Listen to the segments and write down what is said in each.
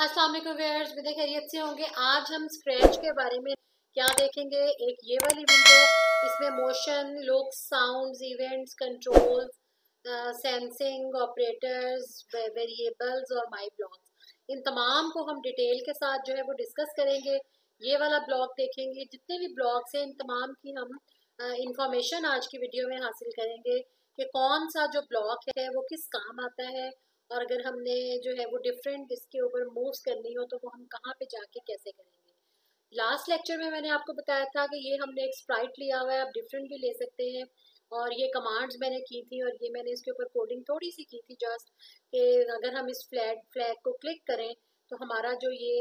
अस्सलाम वालेकुम viewers, with खैरियत से होंगे। आज हम स्क्रैच के बारे में क्या देखेंगे। एक ये वाली विंडो, इसमें motion, looks, sounds, events, controls, sensing, operators, variables और माई ब्लॉक्स, इन तमाम को हम डिटेल के साथ जो है वो डिस्कस करेंगे। ये वाला ब्लॉक देखेंगे, जितने भी ब्लॉक्स हैं इन तमाम की हम इंफॉर्मेशन आज की वीडियो में हासिल करेंगे कि कौन सा जो ब्लॉक है वो किस काम आता है, और अगर हमने जो है वो डिफरेंट इसके ऊपर मूव्स करनी हो तो वो हम कहाँ पे जाके कैसे करेंगे। लास्ट लेक्चर में मैंने आपको बताया था कि ये हमने एक स्प्राइट लिया हुआ है, आप डिफरेंट भी ले सकते हैं, और ये कमांड्स मैंने की थी और ये मैंने इसके ऊपर कोडिंग थोड़ी सी की थी जस्ट, कि अगर हम इस फ्लैग को क्लिक करें तो हमारा जो ये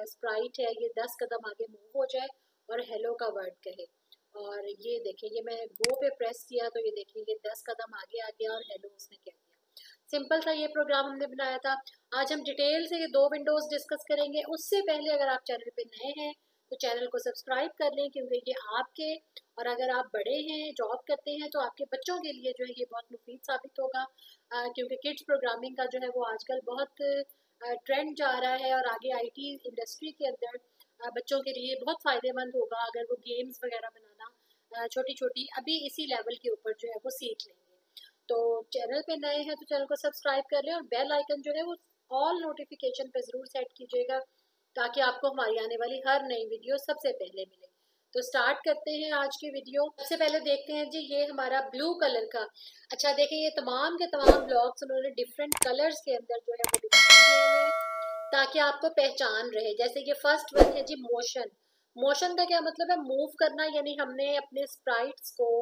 स्प्राइट है ये 10 कदम आगे मूव हो जाए और हेलो का वर्ड कहे। और ये देखें, ये मैं गो पे प्रेस किया तो ये देखें ये 10 कदम आगे आ गया और हेलो उसने कह दिया। सिंपल सा ये प्रोग्राम हमने बनाया था। आज हम डिटेल से ये दो विंडोज डिस्कस करेंगे। उससे पहले अगर आप चैनल पे नए हैं तो चैनल को सब्सक्राइब कर लें, क्योंकि ये आपके, और अगर आप बड़े हैं, जॉब करते हैं, तो आपके बच्चों के लिए जो है ये बहुत मुफीद साबित होगा, क्योंकि किड्स प्रोग्रामिंग का जो है वो आजकल बहुत ट्रेंड जा रहा है और आगे आईटी इंडस्ट्री के अंदर बच्चों के लिए बहुत फ़ायदेमंद होगा अगर वो गेम्स वगैरह बनाना छोटी छोटी अभी इसी लेवल के ऊपर जो है वो सीख लेंगे। तो चैनल पे नए हैं तो चैनल को सब्सक्राइब कर लें और बेल आइकन जो है वो ऑल नोटिफिकेशन पे ज़रूर सेट कीजिएगा, ताकि आपको हमारी आने वाली हर नई वीडियो सबसे पहले मिले। तो स्टार्ट करते हैं आज की वीडियो। सबसे पहले देखते हैं जी, ये हमारा ब्लू कलर का। अच्छा देखें, ये तमाम के तमाम ब्लॉक्स उन्होंने डिफरेंट कलर्स के अंदर जो है वो डिफाइन किए हुए हैं ताकि आपको पहचान रहे। जैसे ये फर्स्ट वन है जी, मोशन। मोशन का क्या मतलब है? मूव करना, यानी हमने अपने स्प्राइट्स को,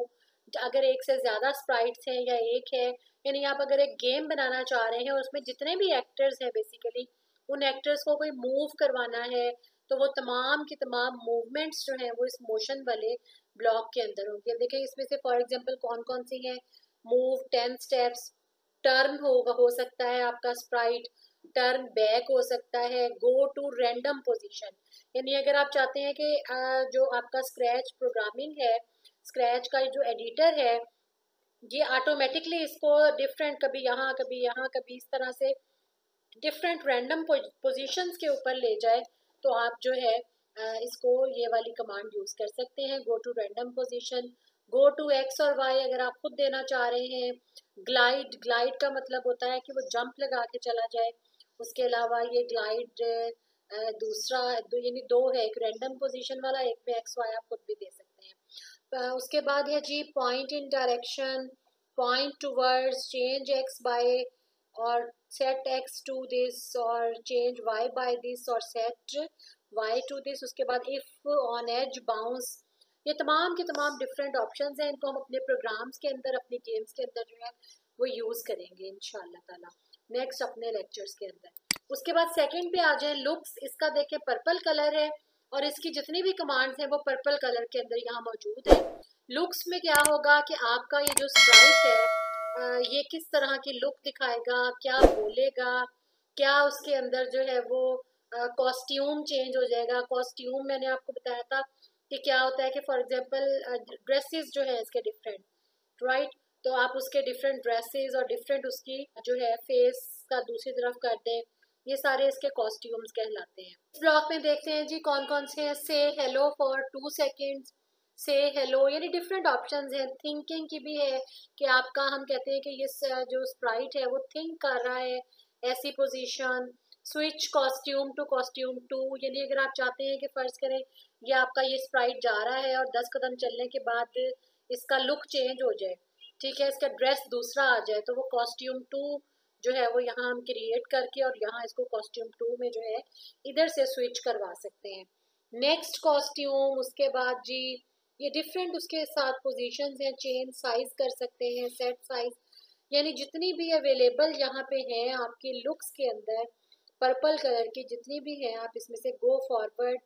अगर एक से ज्यादा स्प्राइट्स हैं या एक है, यानी आप अगर एक गेम बनाना चाह रहे हैं और उसमें जितने भी एक्टर्स हैं बेसिकली उन एक्टर्स को कोई मूव करवाना है, तो वो तमाम की तमाम मूवमेंट्स जो हैं वो इस मोशन वाले ब्लॉक के अंदर होंगे। देखें इसमें से फॉर एग्जांपल कौन कौन सी हैं। मूव 10 स्टेप्स, टर्न होगा, हो सकता है आपका स्प्राइट, टर्न बैक हो सकता है, गो टू रैंडम पोजीशन, यानी अगर आप चाहते हैं कि जो आपका स्क्रैच प्रोग्रामिंग है, स्क्रैच का जो एडिटर है, ये ऑटोमेटिकली इसको डिफरेंट, कभी यहाँ कभी यहाँ कभी इस तरह से डिफरेंट रैंडम पोजीशंस के ऊपर ले जाए, तो आप जो है इसको ये वाली कमांड यूज कर सकते हैं, go to random position. Go to X और वाई अगर आप खुद देना चाह रहे हैं। ग्लाइड, ग्लाइड का मतलब होता है कि वो जंप लगा के चला जाए। उसके अलावा ये ग्लाइड दूसरा यानी दो है, एक रैंडम पोजीशन वाला, एक में एक्स वाई आप खुद भी दे सकते हैं। उसके बाद है जी point in direction, point towards, change x by, और सेट एक्स टू दिस, और चेंज वाई बाय दिस, और सेट वाई टू दिस। उसके बाद इफ, ऑन एज, बाउंस, ये तमाम के तमाम डिफरेंट ऑप्शंस हैं। इनको हम अपने प्रोग्राम्स के अंदर, अपने गेम्स के अंदर जो है वो यूज करेंगे इंशाल्लाह ताला नेक्स्ट अपने लेक्चर्स के अंदर। उसके बाद सेकंड पे आ जाए, लुक्स। इसका देखें पर्पल कलर है और इसकी जितनी भी कमांड्स हैं वो पर्पल कलर के अंदर यहाँ मौजूद है। लुक्स में क्या होगा कि आपका ये जो स्प्राइट है ये किस तरह की लुक दिखाएगा, क्या बोलेगा, क्या उसके अंदर जो है वो कॉस्ट्यूम चेंज हो जाएगा। कॉस्ट्यूम मैंने आपको बताया था कि क्या होता है कि फॉर एग्जांपल ड्रेसेस जो है इसके डिफरेंट, राइट, तो आप उसके डिफरेंट ड्रेसेस और डिफरेंट उसकी जो है फेस का दूसरी तरफ कर दें, ये सारे इसके कॉस्ट्यूम्स कहलाते हैं। इस ब्लॉक में देखते हैं जी कौन कौन से हैं। से हेलो फॉर 2 सेकेंड्स, से हेलो, यानी डिफरेंट ऑप्शंस हैं। थिंकिंग की भी है कि आपका, हम कहते हैं कि ये जो स्प्राइट है वो थिंक कर रहा है, ऐसी position. Switch costume to costume to, यानी अगर आप चाहते हैं कि फर्ज करें ये आपका ये स्प्राइट जा रहा है और 10 कदम चलने के बाद इसका लुक चेंज हो जाए, ठीक है, इसका ड्रेस दूसरा आ जाए, तो वो कॉस्ट्यूम टू जो है वो यहाँ हम क्रिएट करके और यहाँ इसको कॉस्ट्यूम टू में जो है इधर से स्विच करवा सकते हैं। नेक्स्ट कॉस्ट्यूम, उसके बाद जी ये डिफरेंट उसके साथ पोजीशंस हैं। चेंज साइज कर सकते हैं, सेट साइज, यानी जितनी भी अवेलेबल यहाँ पे हैं आपकी लुक्स के अंदर पर्पल कलर की जितनी भी हैं, आप इसमें से गो फॉरवर्ड,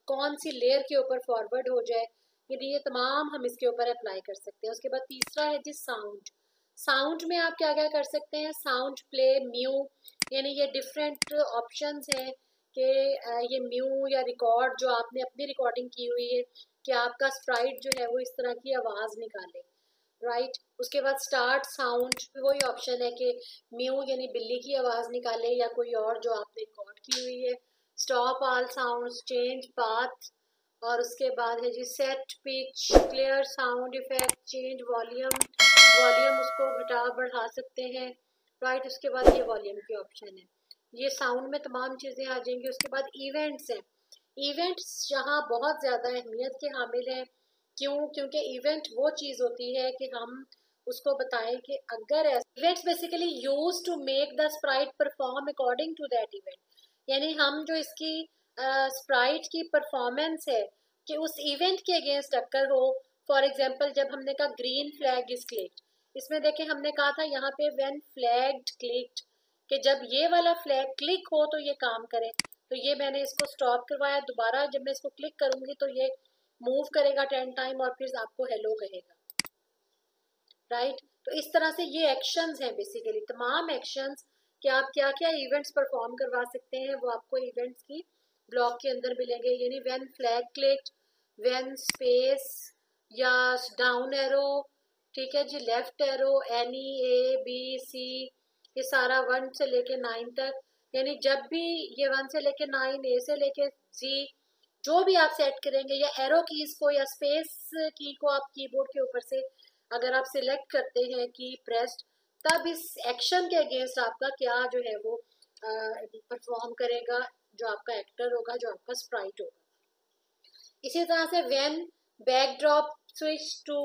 कौन सी लेयर के ऊपर फॉरवर्ड हो जाए, यानी ये तमाम हम इसके ऊपर अप्लाई कर सकते हैं। उसके बाद तीसरा है जी साउंड। साउंड में आप क्या क्या कर सकते हैं। साउंड प्ले, म्यू, यानी ये डिफरेंट ऑप्शंस हैं कि ये म्यू या रिकॉर्ड, जो आपने अपनी रिकॉर्डिंग की हुई है कि आपका स्प्राइट जो है वो इस तरह की आवाज़ निकाले, राइट। उसके बाद स्टार्ट साउंड, वही ऑप्शन है कि म्यू यानी बिल्ली की आवाज निकाले या कोई और जो आपने रिकॉर्ड की हुई है। Stop all sounds, change path, और उसके बाद है जी set pitch, clear sound effect, change volume, volume उसको घटा बढ़ा सकते हैं, राइट। उसके बाद ये वॉल्यूम की ऑप्शन है, ये साउंड में तमाम चीजें आ जाएंगी। उसके बाद इवेंट्स हैं, इवेंट्स यहाँ बहुत ज्यादा अहमियत के हामिल हैं। क्यों? क्योंकि इवेंट वो चीज होती है कि हम उसको बताएं कि अगर events basically use to make the sprite perform according to that event, यानी हम जो इसकी स्प्राइट की परफॉर्मेंस है कि उस इवेंट के अगेंस्ट अक्कर हो। फॉर एग्जांपल जब हमने कहा ग्रीन फ्लैग इज क्लिक्ड, इसमें देखें हमने कहा था यहाँ पे व्हेन फ्लैग्ड क्लिक्ड, कि जब ये वाला फ्लैग क्लिक हो तो ये काम करे। तो ये मैंने इसको स्टॉप करवाया, दोबारा जब मैं इसको क्लिक करूंगी तो ये मूव करेगा 10 टाइम और फिर आपको हेलो कहेगा, राइट। तो इस तरह से ये एक्शंस हैं बेसिकली, तमाम एक्शंस कि आप क्या क्या इवेंट्स परफॉर्म करवा सकते हैं वो आपको इवेंट्स की ब्लॉक के अंदर मिलेंगे। यानी when flag clicked, when space या डाउन एरो, ठीक है जी, left arrow, any, A B C, ये सारा 1 से लेके 9 तक, यानी जब भी ये 1 से लेके 9, ए से लेके जी, जो भी आप सेट करेंगे, या एरो कीज को या स्पेस की को आप कीबोर्ड के ऊपर से अगर आप सिलेक्ट करते हैं की प्रेस्ड, तब इस एक्शन के अगेंस्ट आपका क्या जो है वो परफॉर्म करेगा, जो आपका एक्टर होगा, जो आपका स्प्राइट होगा। इसी तरह से व्हेन बैकड्रॉप स्विच टू,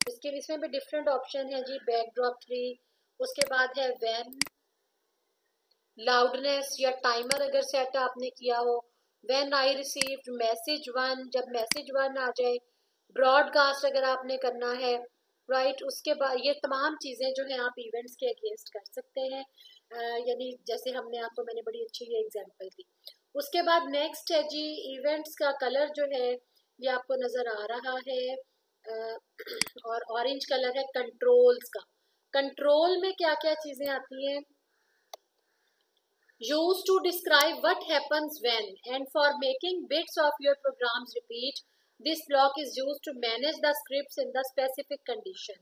इसमें भी डिफरेंट ऑप्शन है जी, बैकड्रॉप 3। उसके बाद है व्हेन लाउडनेस या टाइमर अगर सेट आपने किया हो, व्हेन आई रिसीव्ड मैसेज 1, जब मैसेज 1 आ जाए, ब्रॉडकास्ट अगर आपने करना है, राइट। उसके बाद ये तमाम चीज़ें जो है आप इवेंट्स के अगेंस्ट कर सकते हैं, यानी जैसे हमने आपको, मैंने बड़ी अच्छी ये एग्जांपल दी। उसके बाद नेक्स्ट है जी इवेंट्स का कलर जो है ये आपको नज़र आ रहा है, और ऑरेंज कलर है कंट्रोल्स का। कंट्रोल में क्या क्या चीज़ें आती हैं, used to describe what happens when and for making bits of your programs repeat. This block is used to manage the scripts in the specific condition.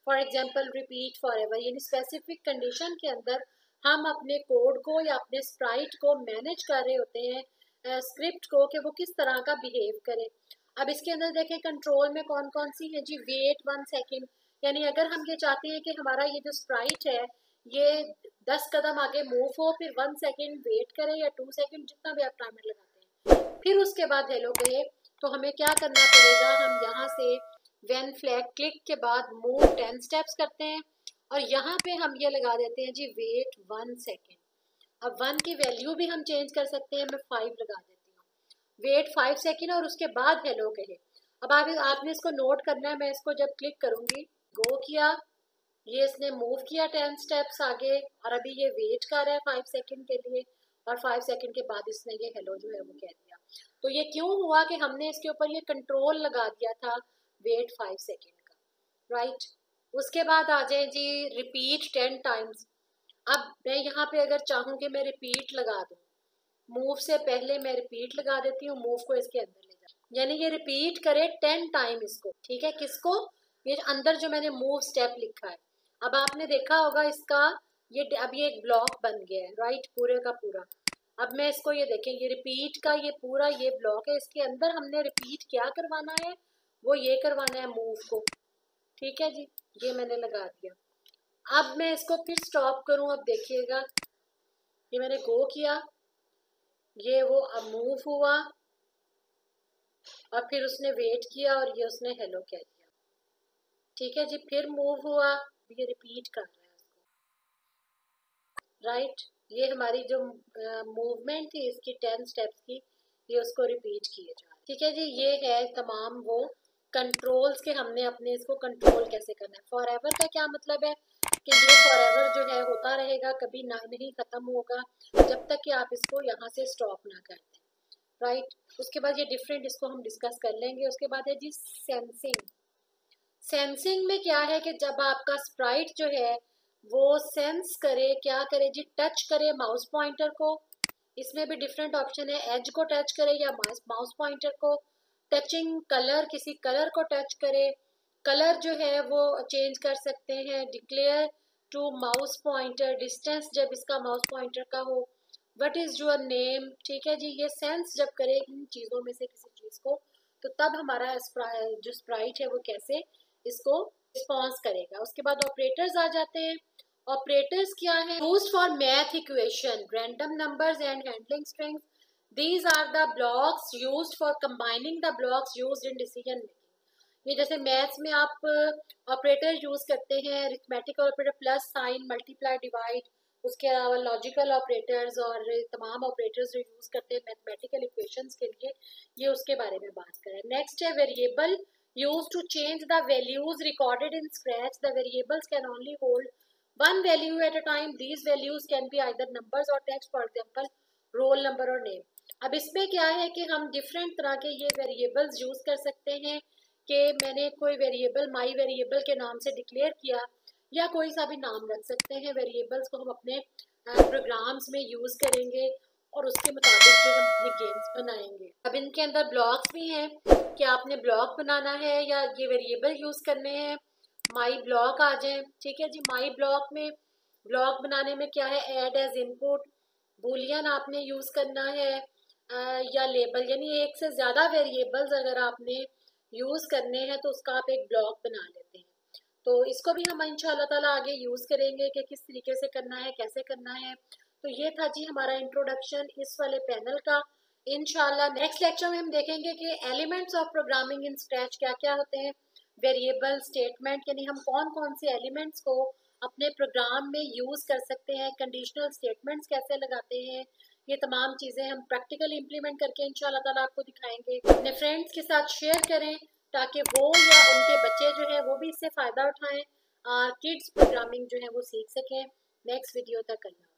For example, repeat forever, यानी specific condition के अंदर हम अपने code को या अपने Sprite को manage कर रहे होते हैं, स्क्रिप्ट को, कि वो किस तरह का बिहेव करे। अब इसके अंदर देखें कंट्रोल में कौन कौन सी है जी, वेट 1 सेकेंड, यानी अगर हम ये चाहते हैं कि हमारा ये जो स्प्राइट है ये 10 कदम आगे मूव हो, फिर 1 सेकेंड वेट करे या 2 सेकेंड, जितना भी आप टाइमर लगाते हैं, फिर उसके बाद हेलो कहे, तो हमें क्या करना पड़ेगा, हम यहाँ से व्हेन फ्लैग क्लिक के बाद मूव 10 स्टेप्स करते हैं और यहाँ पे हम ये लगा देते हैं जी वेट 1 सेकेंड। अब 1 की वैल्यू भी हम चेंज कर सकते हैं, मैं 5 लगा देती हूँ, वेट 5 सेकेंड और उसके बाद हेलो कहे। अब आपने इसको नोट करना है, मैं इसको जब क्लिक करूंगी, गो किया, ये इसने मूव किया 10 स्टेप्स आगे, और अभी ये वेट कर रहा है 5 सेकंड के लिए, और 5 सेकंड के बाद इसने ये हेलो जो है वो कह दिया। तो ये क्यों हुआ कि हमने इसके ऊपर ये कंट्रोल लगा दिया था वेट 5 सेकंड का, राइट। उसके बाद आ जाए जी रिपीट 10 टाइम्स। अब मैं यहाँ पे अगर चाहूँ कि मैं रिपीट लगा दूँ, मूव से पहले मैं रिपीट लगा देती हूँ, मूव को इसके अंदर ले जाऊँ, यानी ये रिपीट करे 10 टाइम इसको, ठीक है, किसको, ये अंदर जो मैंने मूव स्टेप लिखा है। अब आपने देखा होगा इसका ये अब ये एक ब्लॉक बन गया है, राइट, पूरे का पूरा। अब मैं इसको ये देखें, ये रिपीट का ये पूरा ये ब्लॉक है, इसके अंदर हमने रिपीट क्या करवाना है, वो ये करवाना है मूव को, ठीक है जी, ये मैंने लगा दिया। अब मैं इसको फिर स्टॉप करूं, अब देखिएगा ये मैंने गो किया, ये वो अब मूव हुआ और फिर उसने वेट किया और ये उसने हेलो कह दिया, ठीक है जी, फिर मूव हुआ, ये रिपीट कर रहा है उसको, राइट। ये हमारी जो मूवमेंट थी इसकी 10 स्टेप्स की, ये उसको रिपीट किए जा रहे, ठीक है जी। ये है तमाम वो कंट्रोल्स के हमने अपने इसको कंट्रोल कैसे करना है। फॉरएवर का क्या मतलब है कि ये फॉरएवर जो है होता रहेगा, कभी ना नहीं खत्म होगा जब तक कि आप इसको यहाँ से स्टॉप ना कर दें, राइट। उसके बाद ये डिफरेंट, इसको हम डिस्कस कर लेंगे। उसके बाद है जी सेंसिंग। सेंसिंग में क्या है कि जब आपका स्प्राइट जो है वो सेंस करे, क्या करे जी, टच करे माउस पॉइंटर को, इसमें भी डिफरेंट ऑप्शन है, एज को टच करे या माउस पॉइंटर को, टचिंग कलर, किसी कलर को टच करे, कलर जो है वो चेंज कर सकते हैं। Declare to mouse pointer, distance जब इसका माउस पॉइंटर का हो। व्हाट इज योर नेम, ठीक है जी। ये सेंस जब करे इन चीज़ों में से किसी चीज़ को, तो तब हमारा जो स्प्राइट है वो कैसे इसको रिस्पॉन्स करेगा। उसके बाद ऑपरेटर्स आ जाते हैं। ऑपरेटर्स क्या है? Used for math equation, random numbers and handling strings. These are the blocks used for combining the blocks used in decision making. ये जैसे मैथ्स में आप ऑपरेटर यूज करते हैं, arithmetical operator, plus, sign, multiply, divide, उसके अलावा logical operators और तमाम ऑपरेटर्स जो यूज करते हैं मैथमेटिकल इक्वेशंस के लिए, ये उसके बारे में बात करें। नेक्स्ट है variable used to change the values recorded in Scratch. The variables can only hold one value at a time. These values can be either numbers or text, for example, roll number और name. अब इसमें क्या है कि हम different तरह के ये वेरिएबल्स यूज कर सकते हैं कि मैंने कोई वेरिएबल माई वेरिएबल के नाम से डिक्लेयर किया, या कोई सा भी नाम रख सकते हैं। वेरिएबल्स को हम अपने प्रोग्राम्स में यूज करेंगे और उसके मुताबिक जो हम अपने गेम्स बनाएंगे। अब इनके अंदर ब्लॉक्स भी हैं कि आपने ब्लॉक बनाना है या ये वेरिएबल यूज करने हैं। माई ब्लॉक आ जाए, ठीक है जी। माई ब्लॉक में ब्लॉक बनाने में क्या है, ऐड एज इनपुट, बूलियन आपने यूज करना है, या लेबल, यानी एक से ज्यादा वेरिएबल्स अगर आपने यूज करने हैं तो उसका आप एक ब्लॉक बना लेते हैं। तो इसको भी हम इंशाल्लाह ताला आगे यूज करेंगे कि किस तरीके से करना है, कैसे करना है। तो ये था जी हमारा इंट्रोडक्शन इस वाले पैनल का। इंशाल्लाह नेक्स्ट लेक्चर में हम देखेंगे कि elements of programming in scratch क्या क्या होते हैं, वेरिएबल, स्टेटमेंट, यानी हम कौन कौन से एलिमेंट्स को अपने प्रोग्राम में यूज कर सकते हैं, कंडीशनल स्टेटमेंट्स कैसे लगाते हैं, ये तमाम चीजें हम प्रैक्टिकली इम्प्लीमेंट करके इंशाल्लाह ताला आपको दिखाएंगे। अपने फ्रेंड्स के साथ शेयर करें ताकि वो या उनके बच्चे जो है वो भी इससे फायदा उठाएं और किड्स प्रोग्रामिंग जो है वो सीख सकें। नेक्स्ट वीडियो तक अल्लाह।